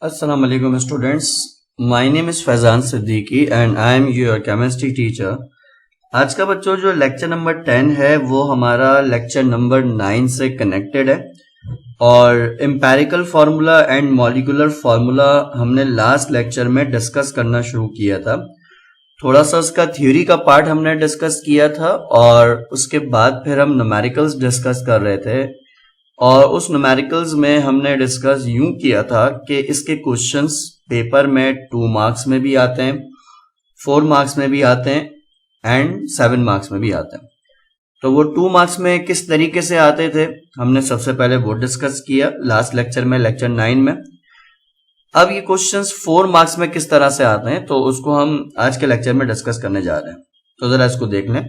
Assalamu alaikum students. My name is Faizan Siddiqui and I am your chemistry teacher. आज का बच्चों जो लेक्चर नंबर 10 है वो हमारा लेक्चर नंबर 9 से कनेक्टेड है और empirical formula and molecular formula हमने लास्ट लेक्चर में डिस्कस करना शुरू किया था। थोड़ा सा उसका थ्योरी का पार्ट हमने डिस्कस किया था और उसके बाद फिर हम न्यूमेरिकल्स डिस्कस कर रहे थे और उस न्यूमेरिकल्स में हमने डिस्कस यूं किया था कि इसके क्वेश्चंस पेपर में 2 मार्क्स में भी आते हैं, 4 मार्क्स में भी आते हैं एंड 7 मार्क्स में भी आते हैं। तो वो 2 मार्क्स में किस तरीके से आते थे हमने सबसे पहले वो डिस्कस किया लास्ट लेक्चर में, लेक्चर 9 में। अब ये क्वेश्चंस 4 मार्क्स में किस तरह से आते हैं तो उसको हम आज के लेक्चर में डिस्कस करने जा रहे हैं। तो जरा इसको देख लें।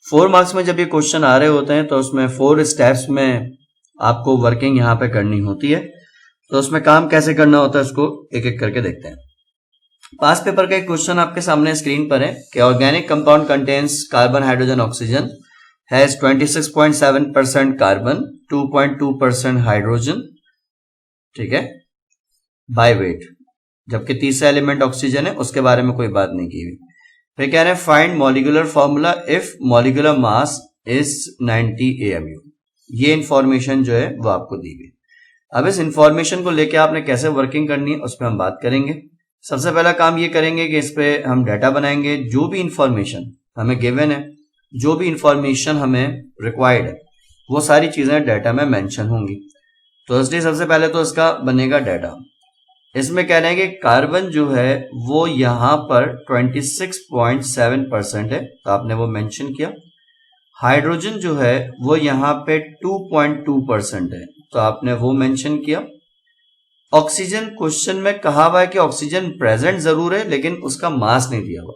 4 मार्क्स में जब ये क्वेश्चन आ रहे होते हैं तो उसमें 4 स्टेप्स में आपको वर्किंग यहाँ पे करनी होती है। तो उसमें काम कैसे करना होता है उसको एक एक करके देखते हैं। पास पेपर का एक क्वेश्चन आपके सामने स्क्रीन पर है कि organic compound contains carbon, hydrogen, oxygen, has 26.7% carbon, 2.2% hydrogen, ठीक है, बाय वेट, जबकि तीसरा एलिमेंट ऑक्सीजन है, उसके बारे में कोई बात नहीं की हुई। फिर कह रहे हैं find molecular formula if molecular mass is 90 AMU। ये इंफॉर्मेशन जो है वो आपको दी गई। अब इस इंफॉर्मेशन को लेके आपने कैसे वर्किंग करनी है उस पर हम बात करेंगे। सबसे पहला काम ये करेंगे कि इस पे हम डाटा बनाएंगे। जो भी इंफॉर्मेशन हमें गिवन है, जो भी इंफॉर्मेशन हमें रिक्वायर्ड है, वो सारी चीजें डाटा में मेंशन होंगी। तो इसलिए सबसे पहले तो इसका बनेगा डाटा। इसमें कह रहे हैं कि कार्बन जो है वो यहाँ पर 26.7% है, तो आपने वो मेंशन किया। हाइड्रोजन जो है वो यहाँ पे 2.2% है, तो आपने वो मेंशन किया। ऑक्सीजन क्वेश्चन में कहा हुआ है कि ऑक्सीजन प्रेजेंट जरूर है लेकिन उसका मास नहीं दिया हुआ।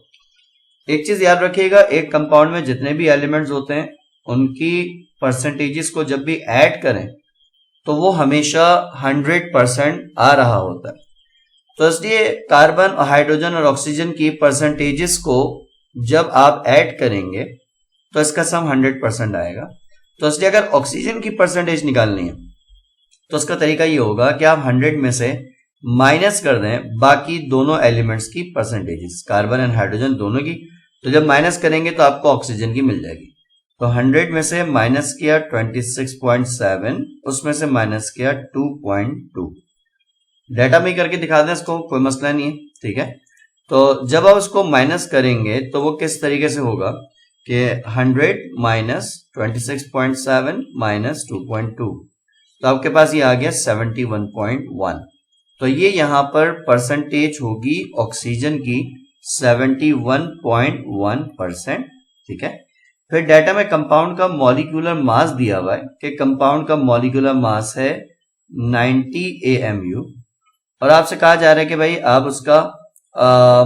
एक चीज याद रखिएगा, एक कंपाउंड में जितने भी एलिमेंट्स होते हैं उनकी परसेंटेजेस को जब भी ऐड करें तो वो हमेशा 100% आ रहा होता है। तो इसलिए कार्बन, हाइड्रोजन और ऑक्सीजन की परसेंटेजेस को जब आप ऐड करेंगे तो इसका सम 100% आएगा। तो इसलिए अगर ऑक्सीजन की परसेंटेज निकालनी है तो उसका तरीका ये होगा कि आप 100 में से माइनस कर दें बाकी दोनों एलिमेंट्स की परसेंटेजेस, कार्बन एंड हाइड्रोजन दोनों की। तो जब माइनस करेंगे तो आपको ऑक्सीजन की मिल जाएगी। तो 100 में से माइनस किया 26.7, उसमें से माइनस किया 2.2। डाटा में करके दिखा दें इसको, कोई मसला नहीं है, ठीक है। तो जब आप उसको माइनस करेंगे तो वो किस तरीके से होगा कि 100 माइनस 26.7 माइनस 2.2, तो आपके पास ये आ गया 71.1। तो ये यहां पर परसेंटेज होगी ऑक्सीजन की 71.1%, ठीक है। फिर डाटा में कंपाउंड का मॉलिक्यूलर मास दिया हुआ है कि कंपाउंड का मॉलिक्यूलर मास है 90 AMU और आपसे कहा जा रहा है कि भाई आप उसका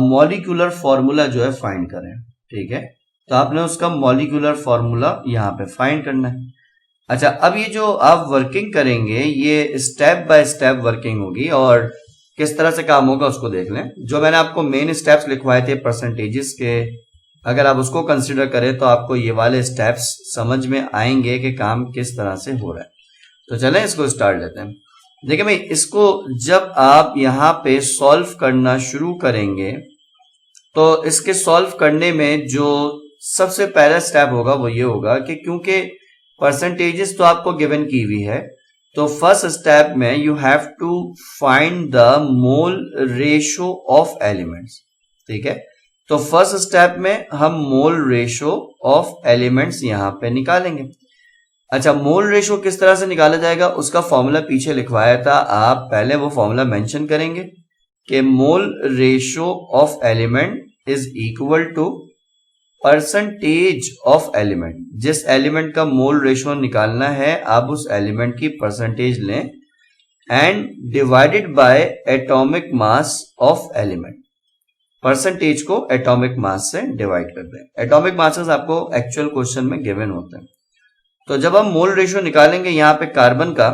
मॉलिक्यूलर फॉर्मूला जो है फाइंड करें, ठीक है। तो आपने उसका मॉलिक्यूलर फॉर्मूला यहाँ पे फाइंड करना है। अच्छा, अब ये जो आप वर्किंग करेंगे ये स्टेप बाय स्टेप वर्किंग होगी और किस तरह से काम होगा उसको देख लें। जो मैंने आपको मेन स्टेप्स लिखवाए थे परसेंटेजेस के, अगर आप उसको कंसिडर करें तो आपको ये वाले स्टेप्स समझ में आएंगे कि काम किस तरह से हो रहा है। तो चलें इसको स्टार्ट लेते हैं। देखिए भाई, इसको जब आप यहाँ पे सॉल्व करना शुरू करेंगे तो इसके सॉल्व करने में जो सबसे पहला स्टेप होगा वो ये होगा कि क्योंकि परसेंटेजेस तो आपको गिवन की हुई है, तो फर्स्ट स्टेप में you have to find the mole ratio of elements, ठीक है। तो फर्स्ट स्टेप में हम मोल रेशो ऑफ एलिमेंट्स यहां पे निकालेंगे। अच्छा, मोल रेशो किस तरह से निकाला जाएगा उसका फॉर्मूला पीछे लिखवाया था, आप पहले वो फॉर्मूला मेंशन करेंगे कि mole ratio of element is equal to percentage of element. जिस एलिमेंट का मोल रेशो निकालना है आप उस एलिमेंट की परसेंटेज लें and divided by atomic mass of element. Percentage को एटॉमिक मास से डिवाइड कर दें। एटॉमिक मासेस आपको एक्चुअल क्वेश्चन में गिवन होते हैं। तो जब हम मोल रेशो निकालेंगे यहाँ पे कार्बन का,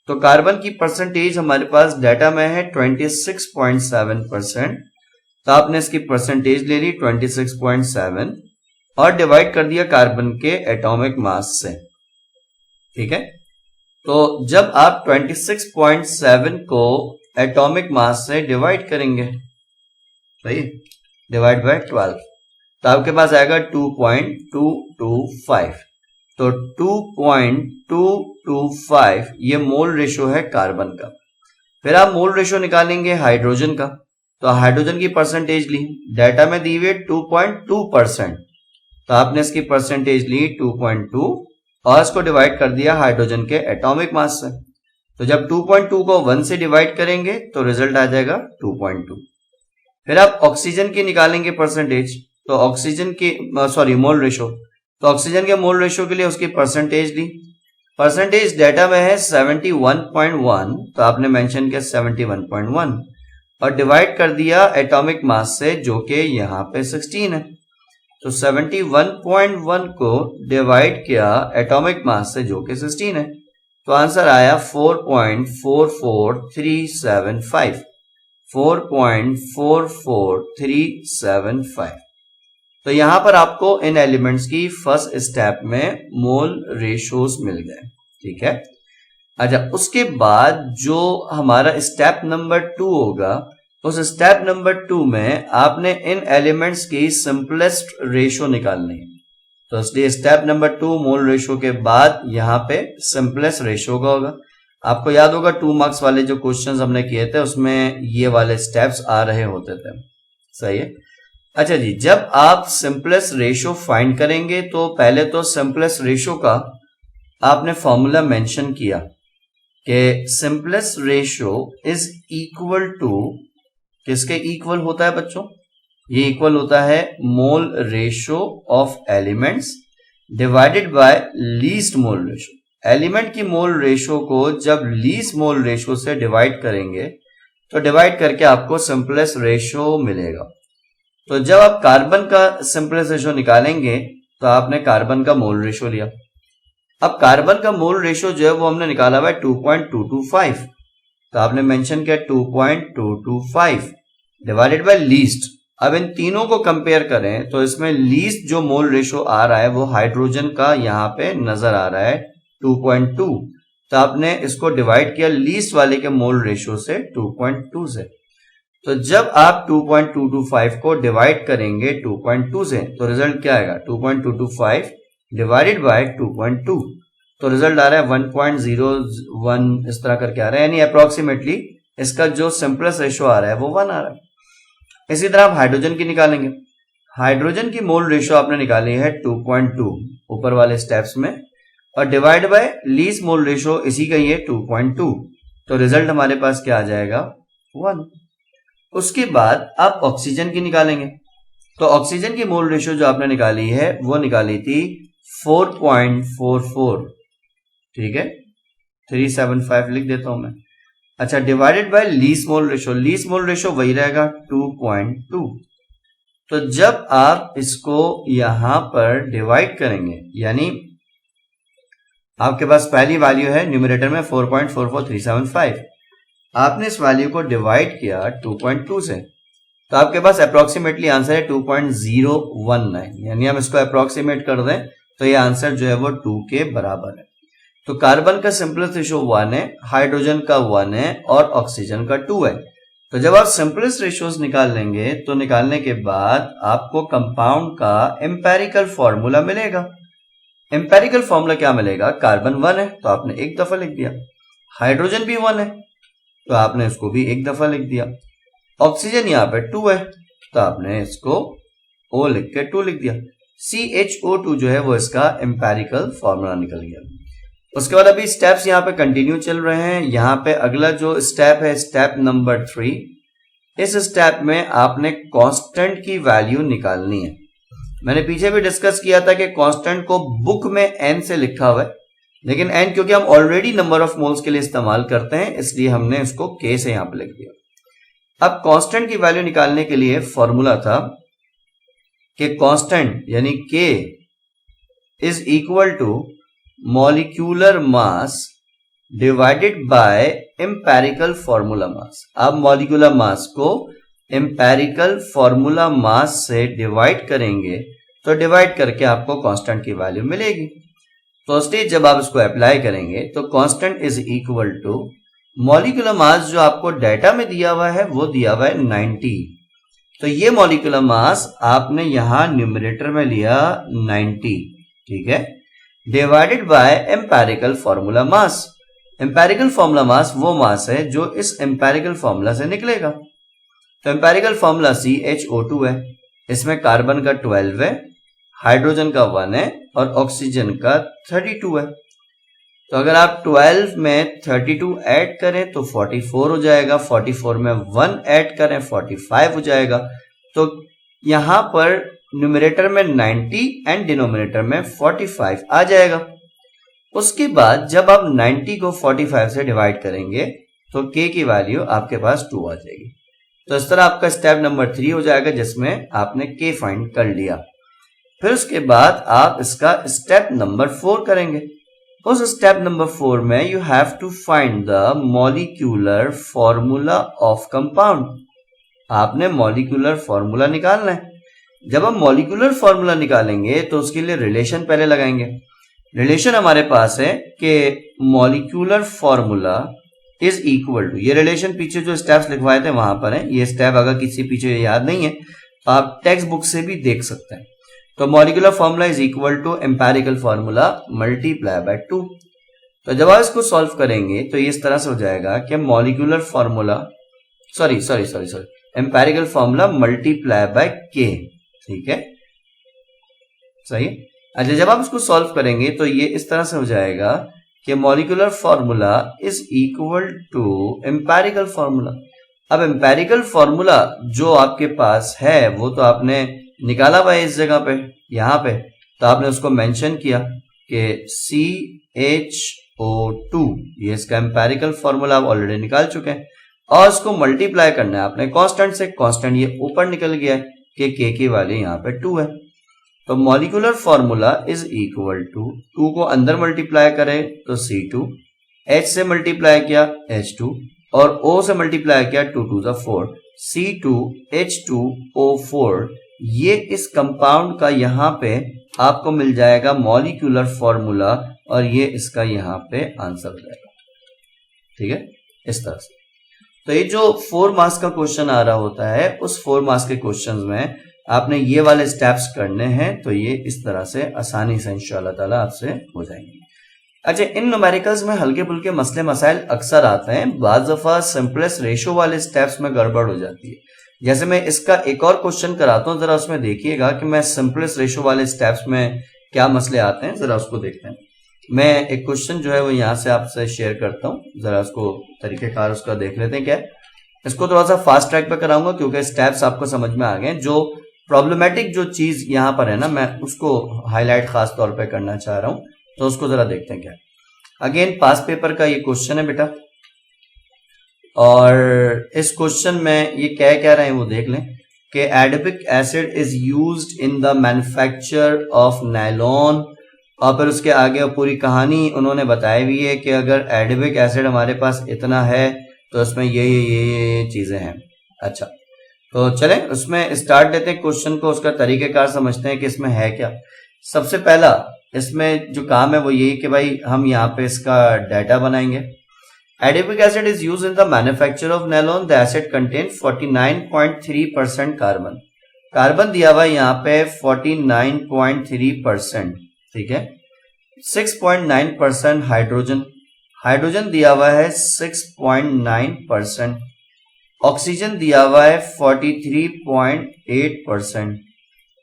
तो कार्बन की परसेंटेज हमारे पास डाटा में है 26.7%। तो आपने इसकी परसेंटेज ले ली 26.7 और डिवाइड कर दिया कार्बन के एटॉमिक मास से, ठीक है। तो जब आप 26.7 को एटॉमिक मास से डिवाइड करेंगे, सही, डिवाइड बाय 12, तो आपके पास आएगा 2.225। तो 2.225 ये मोल रेशो है कार्बन का। फिर आप मोल रेशो निकालेंगे हाइड्रोजन का, तो हाइड्रोजन की परसेंटेज ली, डाटा में दी हुई 2.2%, तो आपने इसकी परसेंटेज ली 2.2 और इसको डिवाइड कर दिया हाइड्रोजन के एटॉमिक मास से। तो जब 2.2 को 1 से डिवाइड करेंगे तो रिजल्ट आ जाएगा 2.2। फिर आप ऑक्सीजन की निकालेंगे परसेंटेज, तो ऑक्सीजन की मोल रेशो, तो ऑक्सीजन के मोल रेशो के लिए उसकी परसेंटेज ली, परसेंटेज डाटा में है 71.1, तो आपने मेंशन किया 71.1 और डिवाइड कर दिया एटॉमिक मास से जो कि यहाँ पे 16 है। तो 71.1 को डिवाइड किया एटॉमिक मास से जो कि 16 है, तो आंसर आया 4.44375, 4.44375। तो यहां पर आपको इन एलिमेंट्स की फर्स्ट स्टेप में मोल रेशोस मिल गए, ठीक है। अच्छा, उसके बाद जो हमारा स्टेप नंबर 2 होगा, उस स्टेप नंबर 2 में आपने इन एलिमेंट्स की सिंपलेस्ट रेशो निकालनी है। तो इसलिए स्टेप नंबर 2 मोल रेशो के बाद यहाँ पे सिंपलेस्ट रेशो का होगा। आपको याद होगा 2 मार्क्स वाले जो क्वेश्चंस हमने किए थे उसमें ये वाले स्टेप्स आ रहे होते थे, सही है। अच्छा जी, जब आप सिंपलेस्ट रेशो फाइंड करेंगे तो पहले तो सिंपलेस्ट रेशो का आपने फॉर्मूला मेंशन किया कि simplest ratio is equal to, किसके इक्वल होता है बच्चों? ये इक्वल होता है mole ratio of elements divided by least mole ratio. Element की मोल रेशो को जब लीस्ट मोल रेशो से डिवाइड करेंगे तो डिवाइड करके आपको सिंपलेस्ट रेशो मिलेगा। तो जब आप कार्बन का सिंपलेस्ट रेशो निकालेंगे तो आपने कार्बन का मोल रेशो लिया। अब कार्बन का मोल रेशो जो है वो हमने निकाला हुआ है 2.225, तो आपने मेंशन किया 2.225 डिवाइडेड बाय लीस्ट। अब इन तीनों को कंपेयर करें तो इसमें लीस्ट जो मोल रेशो आ रहा है वो हाइड्रोजन का यहाँ पे नजर आ रहा है 2.2, तो आपने इसको डिवाइड किया लीस्ट वाले के मोल रेशो से 2.2 से। तो जब आप 2.225 को डिवाइड करेंगे 2.2 से तो रिजल्ट क्या आएगा? 2.225 डिवाइडेड बाय 2.2, तो रिजल्ट आ रहा है 1.01, इस तरह करके आ रहा है, यानी अप्रोक्सीमेटली इसका जो सिंपलेस्ट रेशो आ रहा है वो 1 आ रहा है। इसी तरह आप हाइड्रोजन की निकालेंगे। हाइड्रोजन की मोल रेशो आपने निकाली है 2.2 ऊपर वाले स्टेप्स में, और divide by least mole ratio इसी का ही है 2.2, तो रिजल्ट हमारे पास क्या आ जाएगा? 1। उसके बाद आप ऑक्सीजन की निकालेंगे। तो ऑक्सीजन की मोल रेशो जो आपने निकाली है वो निकाली थी 4.44, ठीक है, 375 लिख देता हूं मैं। अच्छा, divided by least mole ratio, least mole ratio वही रहेगा 2.2। तो जब आप इसको यहां पर डिवाइड करेंगे, यानी आपके पास पहली वैल्यू है न्यूमरेटर में 4.44375, आपने इस वैल्यू को डिवाइड किया 2.2 से, तो आपके पास अप्रोक्सीमेटली आंसर है 2.019, यानी हम इसको अप्रोक्सीमेट कर दें तो ये आंसर जो है वो 2 के बराबर है। तो कार्बन का सिंपलेस्ट रेशो 1 है, हाइड्रोजन का 1 है और ऑक्सीजन का 2 है। तो जब आप सिंपलेस्ट रेशोज निकाल लेंगे तो निकालने के बाद आपको कंपाउंड का एम्पेरिकल फॉर्मूला मिलेगा। एम्पेरिकल फॉर्मूला क्या मिलेगा? कार्बन 1 है तो आपने एक दफा लिख दिया, हाइड्रोजन भी 1 है तो आपने इसको भी एक दफा लिख दिया, ऑक्सीजन यहाँ पे 2 है तो आपने इसको O लिख के 2 लिख दिया। CHO2 जो है वो इसका एम्पेरिकल फॉर्मूला निकल गया। उसके बाद अभी स्टेप्स यहाँ पे कंटिन्यू चल रहे हैं। यहाँ पे अगला जो स्टेप है स्टेप नंबर 3, इस स्टेप में आपने कांस्टेंट की वैल्यू निकालनी है। मैंने पीछे भी डिस्कस किया था कि कांस्टेंट को बुक में n से लिखा हुआ है, लेकिन n क्योंकि हम ऑलरेडी नंबर ऑफ मोल्स के लिए इस्तेमाल करते हैं इसलिए हमने इसको k से यहां पर लिख दिया। अब कांस्टेंट की वैल्यू निकालने के लिए फॉर्मूला था कि कांस्टेंट यानी k is equal to molecular mass divided by empirical formula mass. आप मॉलिक्यूलर मास को एम्पेरिकल फॉर्मूला मास से डिवाइड करेंगे तो डिवाइड करके आपको कांस्टेंट की वैल्यू मिलेगी। तो स्टेज जब आप इसको अप्लाई करेंगे तो constant is equal to molecular mass जो आपको डाटा में दिया हुआ है वो दिया हुआ है 90। तो ये मॉलिक्यूलर मास आपने यहां न्यूमरेटर में लिया 90, ठीक है, divided by empirical formula mass. Empirical formula मास वो मास है जो इस एम्पेरिकल फॉर्मूला से निकलेगा। तो एम्पेरिकल फॉर्मूला CHO2 है, इसमें कार्बन का 12 है, हाइड्रोजन का 1 है और ऑक्सीजन का 32 है। तो अगर आप 12 में 32 ऐड करें तो 44 हो जाएगा, 44 में 1 ऐड करें 45 हो जाएगा। तो यहां पर न्यूमरेटर में 90 एंड डिनोमिनेटर में 45 आ जाएगा। उसके बाद जब आप 90 को 45 से डिवाइड करेंगे तो K की वैल्यू आपके पास 2 आ जाएगी। तो इस तरह आपका स्टेप नंबर 3 हो जाएगा जिसमें आपने K फाइंड कर लिया। फिर उसके बाद आप इसका स्टेप नंबर 4 करेंगे। उस स्टेप नंबर 4 में you have to find the molecular formula of compound. आपने मॉलिक्यूलर फॉर्मूला निकालना है। जब हम मॉलिक्यूलर फॉर्मूला निकालेंगे तो उसके लिए रिलेशन पहले लगाएंगे। रिलेशन हमारे पास है कि molecular formula is equal to, ये रिलेशन पीछे जो स्टेप्स लिखवाए थे वहां पर है, ये स्टेप अगर किसी पीछे याद नहीं है आप टेक्स्ट बुक से भी देख सकते हैं। तो molecular formula is equal to empirical formula multiply by 2। तो जब आप इसको सॉल्व करेंगे तो इस तरह से हो जाएगा कि molecular formula sorry empirical formula multiply bye K, ठीक है, सही। अच्छा, जब आप इसको सॉल्व करेंगे तो ये इस तरह से हो जाएगा कि molecular formula is equal to empirical formula. अब एम्पेरिकल फॉर्मूला जो आपके पास है वो तो आपने निकाला हुआ है इस जगह पे, यहां पे, तो आपने उसको मेंशन किया कि CHO2, ये इसका एम्पेरिकल फॉर्मूला आप ऑलरेडी निकाल चुके हैं और उसको मल्टीप्लाई करना है आपने कांस्टेंट से। कांस्टेंट ये ऊपर निकल गया है कि K की वैल्यू यहाँ पे 2 है। तो molecular formula is equal to 2 को अंदर मल्टीप्लाई करें तो C2, H से मल्टीप्लाई किया H2 और O से मल्टीप्लाई किया 2 2 4, C2H2O4। ये इस कंपाउंड का यहाँ पे आपको मिल जाएगा मॉलिक्यूलर फॉर्मूला और ये इसका यहाँ पे आंसर हो जाएगा, ठीक है, इस तरह से। तो ये जो 4 मार्क्स का क्वेश्चन आ रहा होता है उस 4 मार्क्स के क्वेश्चन में आपने ये वाले स्टेप्स करने हैं, तो ये इस तरह से आसानी से इंशाल्लाह ताला आपसे हो जाएंगे। अच्छा, इन न्यूमेरिकल्स में हल्के फुल्के मसले मसाइल अक्सर आते हैं, बाज़ दफा सिंपलेस्ट रेशो वाले स्टेप्स में गड़बड़ हो जाती है। जैसे मैं इसका एक और क्वेश्चन कराता हूं, जरा उसमें देखिएगा कि मैं सिंपलेस्ट रेशो वाले स्टेप्स में क्या मसले आते हैं, जरा उसको देखते हैं। मैं एक क्वेश्चन जो है वो यहां से आपसे शेयर करता हूं, जरा उसको तरीकेकार उसका देख लेते हैं क्या है। इसको थोड़ा सा फास्ट ट्रैक पे कराऊंगा क्योंकि स्टेप्स आपको समझ में आ गए। जो प्रॉब्लमेटिक जो चीज यहाँ पर है ना, मैं उसको हाईलाइट खास तौर पे करना चाह रहा हूं, तो उसको जरा देखते हैं क्या। अगेन पास पेपर का ये क्वेश्चन है बेटा, और इस क्वेश्चन में ये क्या रहे हैं वो देख लें कि adipic acid is used in the manufacture of nylon. और फिर उसके आगे पूरी कहानी उन्होंने बताई हुई है कि अगर एडिपिक एसिड हमारे पास इतना है तो उसमें ये चीजें हैं। अच्छा, तो चलें उसमें स्टार्ट देते हैं क्वेश्चन को, उसका तरीकेकार समझते हैं कि इसमें है क्या। सबसे पहला इसमें जो काम है वो यही कि भाई हम यहाँ पे इसका डाटा बनाएंगे। Adipic acid is used in the manufacture of nylon. The acid contain 49.3% carbon. Carbon दिया हुआ है यहाँ पे 49.3%, ठीक है। 6.9% हाइड्रोजन, हाइड्रोजन दिया हुआ है 6.9%। ऑक्सीजन दिया हुआ है 43.8%।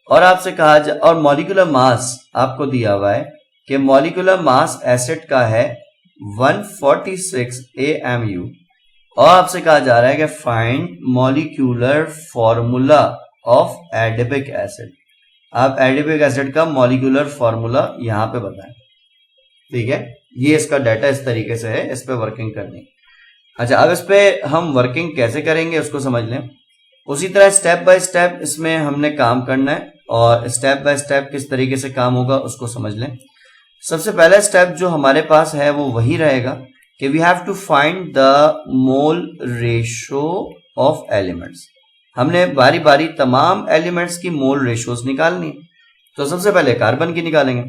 और आपसे कहा जाए, और मॉलिक्यूलर मास आपको दिया हुआ है कि मॉलिक्यूलर मास एसिड का है 146 AMU। और आपसे कहा जा रहा है कि find molecular formula of adipic acid. आप एडिपिक एसिड का मॉलिक्यूलर फॉर्मूला यहां पे बताएं, ठीक है। ये इसका डाटा इस तरीके से है, इस पे वर्किंग करनी। अच्छा, अब इस पे हम वर्किंग कैसे करेंगे उसको समझ लें। उसी तरह स्टेप बाय स्टेप इसमें हमने काम करना है और स्टेप बाय स्टेप किस तरीके से काम होगा उसको समझ लें। सबसे पहला स्टेप जो हमारे पास है वो वही रहेगा कि we have to find the mole ratio of elements. हमने बारी बारी तमाम एलिमेंट्स की मोल रेशोज निकालनी है। तो सबसे पहले कार्बन की निकालेंगे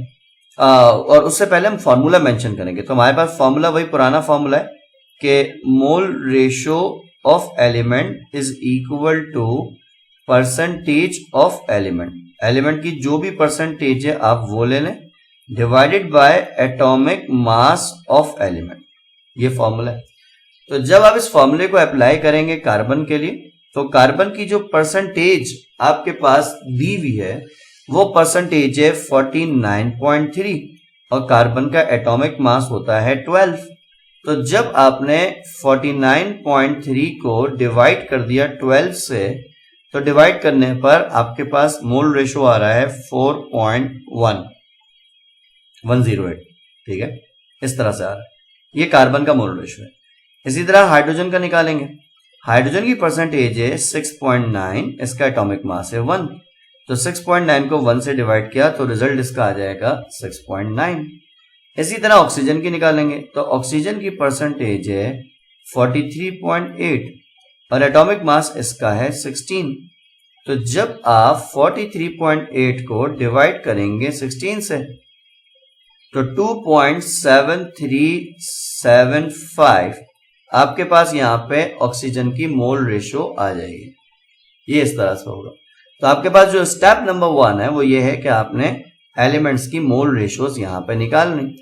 और उससे पहले हम फॉर्मूला मेंशन करेंगे। तो हमारे पास फॉर्मूला वही पुराना फॉर्मूला है कि mole ratio of element is equal to percentage of element. Element की जो भी परसेंटेज है आप वो ले लें, divided by atomic mass of element. ये फॉर्मूला है। तो जब आप इस फॉर्मूले को अप्लाई करेंगे कार्बन के लिए, तो कार्बन की जो परसेंटेज आपके पास दी हुई है वो परसेंटेज है 49.3 और कार्बन का एटॉमिक मास होता है 12। तो जब आपने 49.3 को डिवाइड कर दिया 12 से, तो डिवाइड करने पर आपके पास मोल रेशो आ रहा है 4.108। ठीक है, इस तरह से आ रहा है। ये कार्बन का मोल रेशो है। इसी तरह हाइड्रोजन का निकालेंगे। हाइड्रोजन की परसेंटेज है 6.9, इसका एटॉमिक मास है 1। तो 6.9 को 1 से डिवाइड किया तो रिजल्ट इसका आ जाएगा 6.9। इसी तरह ऑक्सीजन की निकालेंगे। तो ऑक्सीजन की परसेंटेज है 43.8 और एटॉमिक मास इसका है 16। तो जब आप 43.8 को डिवाइड करेंगे 16 से, तो 2.7375 आपके पास यहाँ पे ऑक्सीजन की मोल रेशो आ जाएगी। ये इस तरह से होगा। तो आपके पास जो स्टेप नंबर 1 है वो ये है कि आपने एलिमेंट्स की मोल रेशोज यहाँ पे निकालनी।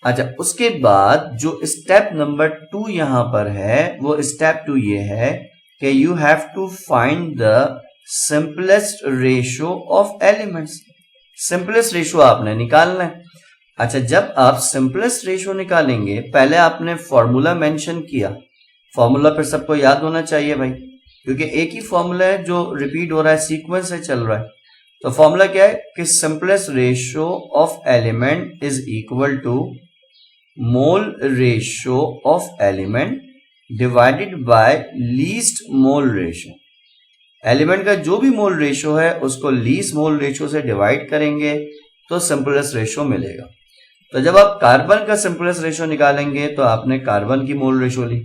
अच्छा, उसके बाद जो स्टेप नंबर 2 यहाँ पर है वो स्टेप 2 ये है कि you have to find the simplest ratio of elements. Simplest ratio आपने निकालना है। अच्छा, जब आप सिंपलेस्ट रेशो निकालेंगे, पहले आपने फॉर्मूला मेंशन किया। फॉर्मूला फिर सबको याद होना चाहिए भाई, क्योंकि एक ही फॉर्मूला है जो रिपीट हो रहा है, सीक्वेंस से चल रहा है। तो फॉर्मूला क्या है कि simplest ratio of element is equal to mole ratio of element divided by least mole ratio. Element का जो भी मोल रेशो है उसको लीस्ट मोल रेशो से डिवाइड करेंगे तो सिंपलेस्ट रेशो मिलेगा। तो जब आप कार्बन का सिंपलेस्ट रेशो निकालेंगे तो आपने कार्बन की मोल रेशो ली।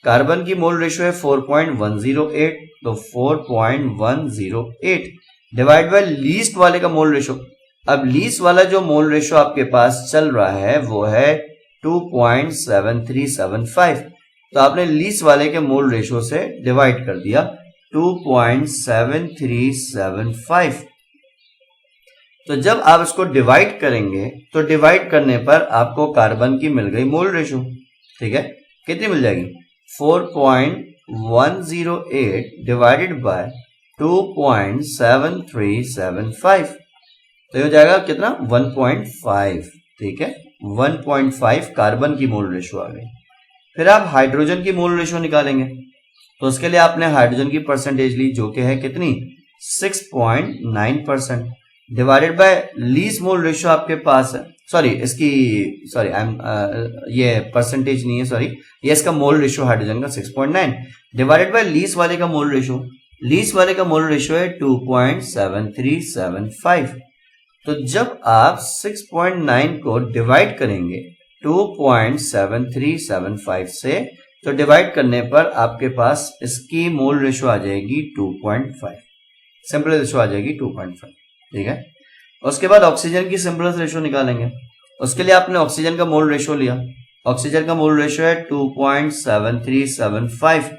कार्बन की मोल रेशो है 4.108, तो 4.108 डिवाइड बाय लीस्ट वाले का मोल रेशो। अब लीस्ट वाला जो मोल रेशो आपके पास चल रहा है वो है 2.7375। तो आपने लीस्ट वाले के मोल रेशो से डिवाइड कर दिया 2.7375। तो जब आप इसको डिवाइड करेंगे तो डिवाइड करने पर आपको कार्बन की मिल गई मोल रेशो। ठीक है, कितनी मिल जाएगी? 4.108 डिवाइडेड बाय 2.7375, तो ये हो जाएगा कितना? 1.5। ठीक है, 1.5 कार्बन की मोल रेशो आ गई। फिर आप हाइड्रोजन की मोल रेशो निकालेंगे। तो उसके लिए आपने हाइड्रोजन की परसेंटेज ली जो कि है कितनी? 6.9% divided by least mole ratio आपके पास है, ये परसेंटेज नहीं है, सॉरी, ये इसका मोल रेशो हाइड्रोजन का 6.9 डिवाइडेड बाय लीस्ट वाले का मोल रेशो। लीस्ट वाले का मोल रेशो है 2.7375। तो जब आप 6.9 को डिवाइड करेंगे 2.7375 से, तो डिवाइड करने पर आपके पास इसकी मोल रेशो आ जाएगी 2.5, सिंपल रेशो आ जाएगी 2.5। ठीक है, उसके बाद ऑक्सीजन की सिंपलेस्ट रेशो निकालेंगे। उसके लिए आपने ऑक्सीजन का मोल रेशो लिया। ऑक्सीजन का मोल रेशो है 2.7375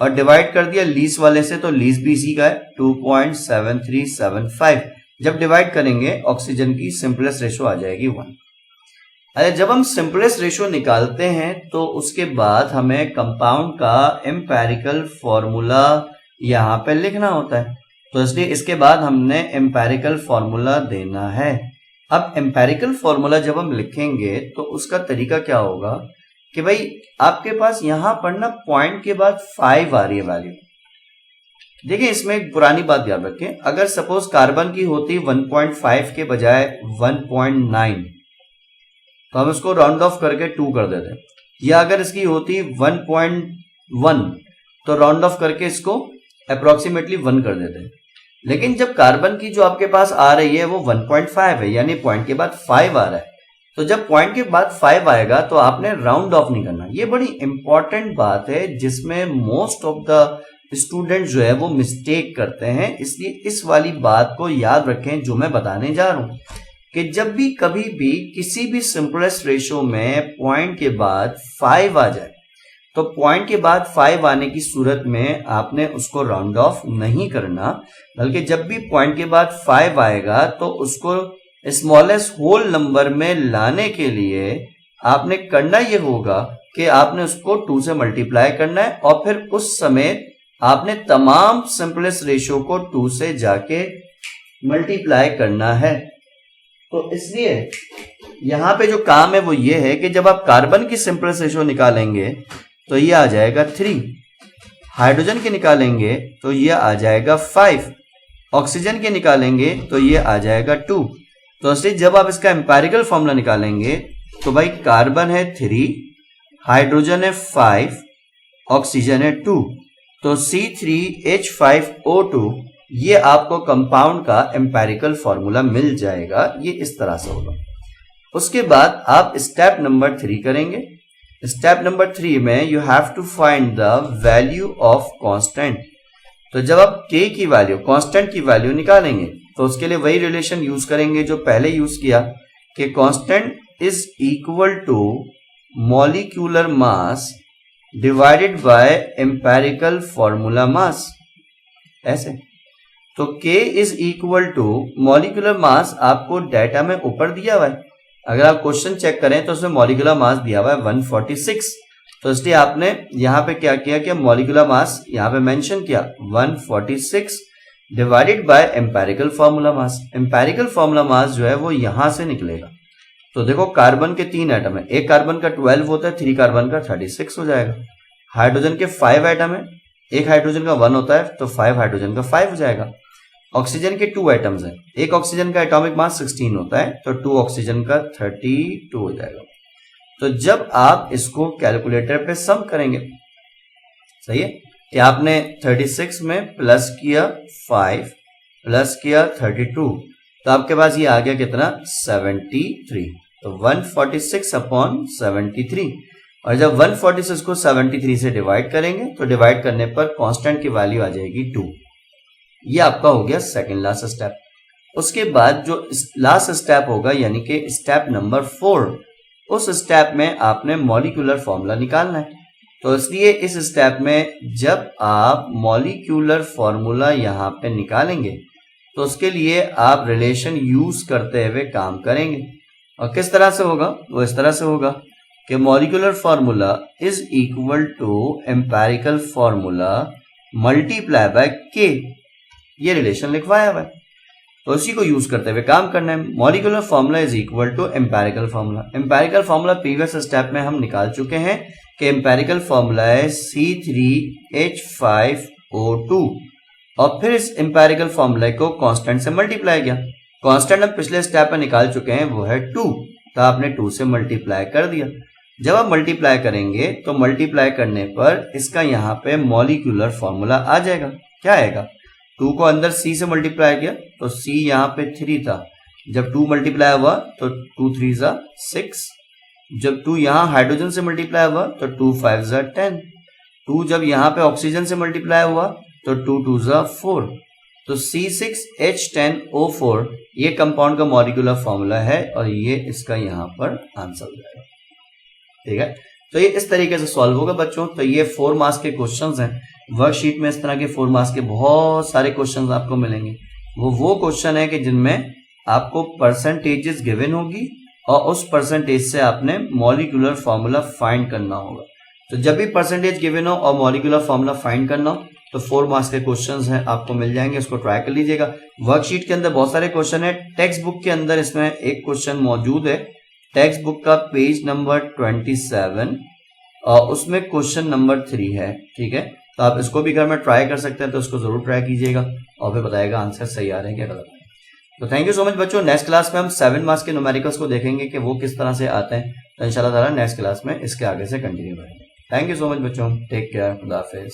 और डिवाइड कर दिया लीस्ट वाले से, तो लीस्ट भी इसी का है 2.7375। जब डिवाइड करेंगे ऑक्सीजन की सिंपलेस्ट रेशो आ जाएगी 1। अरे जब हम सिंपलेस्ट रेशो निकालते हैं तो उसके बाद हमें कंपाउंड का एम्पेरिकल फॉर्मूला यहाँ पे लिखना होता है। तो इसलिए इसके बाद हमने एम्पेरिकल फॉर्मूला देना है। अब एम्पेरिकल फॉर्मूला जब हम लिखेंगे तो उसका तरीका क्या होगा कि भाई आपके पास यहां पर ना पॉइंट के बाद 5 आ रही है वैल्यू। देखिए, इसमें एक पुरानी बात याद रखें, अगर सपोज कार्बन की होती 1.5 के बजाय 1.9 तो हम इसको राउंड ऑफ करके 2 कर देते, या अगर इसकी होती 1.1 तो राउंड ऑफ करके इसको अप्रोक्सीमेटली 1 कर देते। लेकिन जब कार्बन की जो आपके पास आ रही है वो 1.5 है, यानी पॉइंट के बाद 5 आ रहा है, तो जब पॉइंट के बाद 5 आएगा तो आपने राउंड ऑफ नहीं करना। ये बड़ी इंपॉर्टेंट बात है जिसमें मोस्ट ऑफ द स्टूडेंट जो है वो मिस्टेक करते हैं, इसलिए इस वाली बात को याद रखें जो मैं बताने जा रहा हूं कि जब भी कभी भी किसी भी सिंपलेस्ट रेशो में पॉइंट के बाद 5 आ जाए तो पॉइंट के बाद 5 आने की सूरत में आपने उसको राउंड ऑफ नहीं करना, बल्कि जब भी पॉइंट के बाद 5 आएगा तो उसको स्मॉलेस्ट होल नंबर में लाने के लिए आपने करना ये होगा कि आपने उसको 2 से मल्टीप्लाई करना है और फिर उस समय आपने तमाम सिंपलेस्ट रेशियो को 2 से जाके मल्टीप्लाई करना है। तो इसलिए यहां पे जो काम है वो ये है कि जब आप कार्बन की सिंपलेस्ट रेशियो निकालेंगे तो ये आ जाएगा 3, हाइड्रोजन के निकालेंगे तो ये आ जाएगा 5, ऑक्सीजन के निकालेंगे तो ये आ जाएगा 2। तो इसलिए जब आप इसका एम्पेरिकल फॉर्मूला निकालेंगे तो भाई कार्बन है 3, हाइड्रोजन है 5, ऑक्सीजन है 2, तो C3H5O2 ये आपको कंपाउंड का एम्पेरिकल फॉर्मूला मिल जाएगा। ये इस तरह से होगा। उसके बाद आप स्टेप नंबर 3 करेंगे। स्टेप नंबर 3 में you have to find the value of constant. तो जब आप K की वैल्यू, कांस्टेंट की वैल्यू निकालेंगे तो उसके लिए वही रिलेशन यूज करेंगे जो पहले यूज किया कि constant is equal to molecular mass divided by empirical formula mass. ऐसे तो K is equal to molecular mass आपको डाटा में ऊपर दिया हुआ है। अगर आप क्वेश्चन चेक करें तो उसमें मॉलिक्यूलर मास दिया हुआ है 146। तो इसलिए आपने यहां पे क्या किया कि मॉलिक्यूलर मास यहां पे मेंशन किया 146 divided by empirical formula mass. Empirical formula मास जो है वो यहां से निकलेगा। तो देखो कार्बन के 3 एटम है, एक कार्बन का 12 होता है, 3 कार्बन का 36 हो जाएगा। हाइड्रोजन के 5 एटम है, एक हाइड्रोजन का 1 होता है तो 5 हाइड्रोजन का 5 हो जाएगा। ऑक्सीजन के 2 एटम्स हैं, एक ऑक्सीजन का एटॉमिक मास 16 होता है तो 2 ऑक्सीजन का 32 हो जाएगा। तो जब आप इसको कैलकुलेटर पे सम करेंगे, सही है कि आपने 36 में प्लस किया 5 प्लस किया 32 तो आपके पास ये आ गया कितना 73। तो 146 अपॉन 73, और जब 146 को 73 से डिवाइड करेंगे तो डिवाइड करने पर कांस्टेंट की वैल्यू आ जाएगी 2। ये आपका हो गया सेकंड लास्ट स्टेप। उसके बाद जो लास्ट स्टेप होगा यानी कि स्टेप नंबर 4, उस स्टेप में आपने मॉलिक्यूलर फॉर्मूला निकालना है। तो इसलिए इस स्टेप में जब आप मॉलिक्यूलर फॉर्मूला यहाँ पे निकालेंगे तो उसके लिए आप रिलेशन यूज करते हुए काम करेंगे। और किस तरह से होगा वो इस तरह से होगा कि molecular formula is equal to empirical formula multiply by K, ये रिलेशन लिखवाया हुआ है तो उसी को यूज करते हुए काम करना है। Molecular formula is equal to empirical formula. Empirical formula previous step में हम निकाल चुके हैं कि एम्पेरिकल फॉर्मूला है C3H5O2 और फिर इस एम्पेरिकल फॉर्मूला को कांस्टेंट से मल्टीप्लाई किया। कांस्टेंट हम पिछले स्टेप में निकाल चुके हैं वो है 2, तो आपने 2 से मल्टीप्लाई कर दिया। जब आप मल्टीप्लाई करेंगे तो मल्टीप्लाई करने पर इसका यहाँ पे मॉलिक्यूलर फॉर्मूला आ जाएगा। क्या आएगा, 2 को अंदर C से मल्टीप्लाई किया तो C यहाँ पे 3 था, जब 2 मल्टीप्लाई हुआ तो 2 3 जा 6, जब 2 यहाँ हाइड्रोजन से मल्टीप्लाई हुआ तो 2 5 जा 10, 2 जब यहाँ पे ऑक्सीजन से मल्टीप्लाई हुआ तो 2 2 जा 4, तो C6H10O4 ये कंपाउंड का मॉलिक्यूलर फॉर्मूला है और ये इसका यहाँ पर आंसर हो जाएगा। ठीक है, तो ये इस तरीके से सॉल्व होगा बच्चों। तो ये 4 मार्क्स के क्वेश्चंस हैं। वर्कशीट में इस तरह के 4 मार्क्स के बहुत सारे क्वेश्चंस आपको मिलेंगे। वो क्वेश्चन है कि जिनमें आपको परसेंटेजेस गिवन होगी और उस परसेंटेज से आपने मॉलिक्यूलर फॉर्मूला फाइंड करना होगा। तो जब भी परसेंटेज गिवन हो और मॉलिक्यूलर फॉर्मूला फाइंड करना हो तो 4 मार्क्स के क्वेश्चंस हैं, आपको मिल जाएंगे, इसको ट्राई कर लीजिएगा। वर्कशीट के अंदर बहुत सारे क्वेश्चन है। टेक्स्ट बुक के अंदर इसमें एक क्वेश्चन मौजूद है, टेक्स्ट बुक का पेज नंबर 27 और उसमें क्वेश्चन नंबर 3 है। ठीक है, तो आप इसको भी घर में ट्राई कर सकते हैं, तो इसको जरूर ट्राई कीजिएगा और फिर बताइएगा आंसर सही आ रहे हैं क्या गलत है। तो थैंक यू सो मच बच्चों। नेक्स्ट क्लास में हम 7 मार्क्स के न्यूमेरिकल्स को देखेंगे कि वो किस तरह से आते हैं। तो इंशाल्लाह ताला नेक्स्ट क्लास में इसके आगे से कंटिन्यू करेंगे। थैंक यू सो मच बच्चों, टेक केयर, खुदा हाफिज।